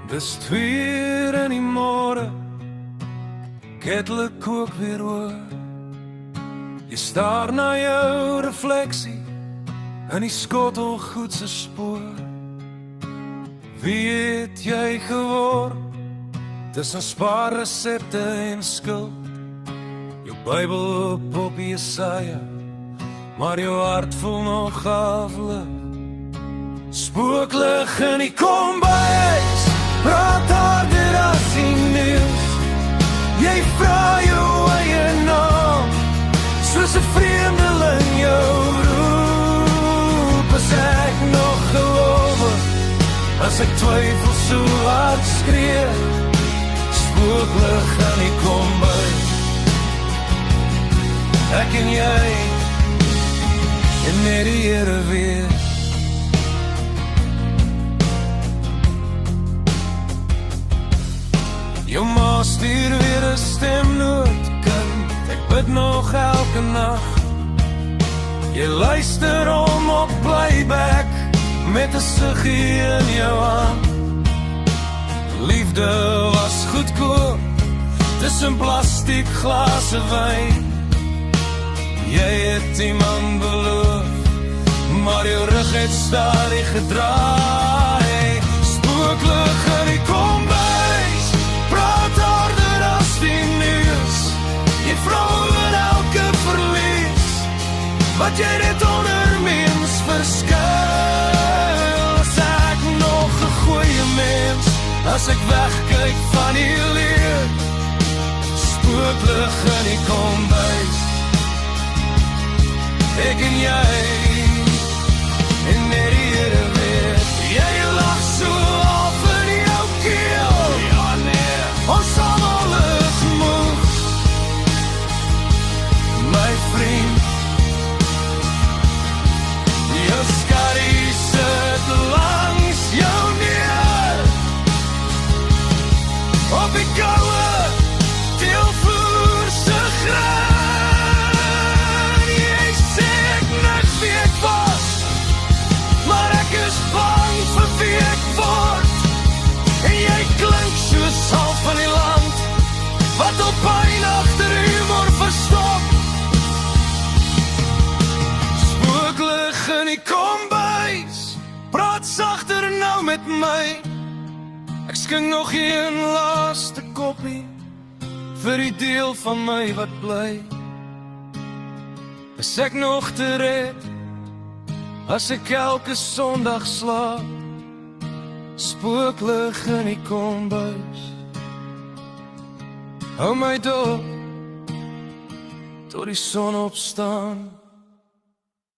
Dis 2 in die môre, ketel kook weer oor. Jy staar na jou refleksie in die skottelgoed se spoor. Wie het jy geword tussen spaarresepte en skuld? Jou Bybel op Jesaja, maar jou hart voel nog aflig. Spooklig in die kombuis, praat harder as die nuus. Jy vra jou eie naam, soos 'n vreemdeling jou roep. As ek nog gelowig, as ek twyfel so hard skree, spooklig in die kombuis. Ek en jy, en net die Here weet. Jou ma stuur weer 'n stemnoot, kind, ek bid nog elke nag. Jy luister om op playback, met 'n siggie in jou hand. Liefde was goedkoop, tussen plastiek glase wyn. Jy het iemand beloof, maar jou rug het stadig gedraai. Spooklig in die kombuis, praat harder as die nuus. Jy vra oor elke verlies, wat jy net onder mens verskuil. As ek nog 'n goeie mens, as ek wegkyk van die leer, spooklig in die kombuis. Ek en jy, en net die Here weet. Jy lag so af in jou keel, ja nee, ons almal is moeg. My vriend, jou skadie sit langs jou neer, op die koue teelvloer se graan. Bang vir wie ek word, en jy klink soos half van die land, wat op pyn agter humor verstop. Spooklig in die kombuis, praat sagter nou met my. Ek skink nog een laaste koppie, vir die deel van my wat bly. Is ek nog te red, as ek elke Sondag slaap? Spooklig in die kombuis, hou my dop tot die son opstaan.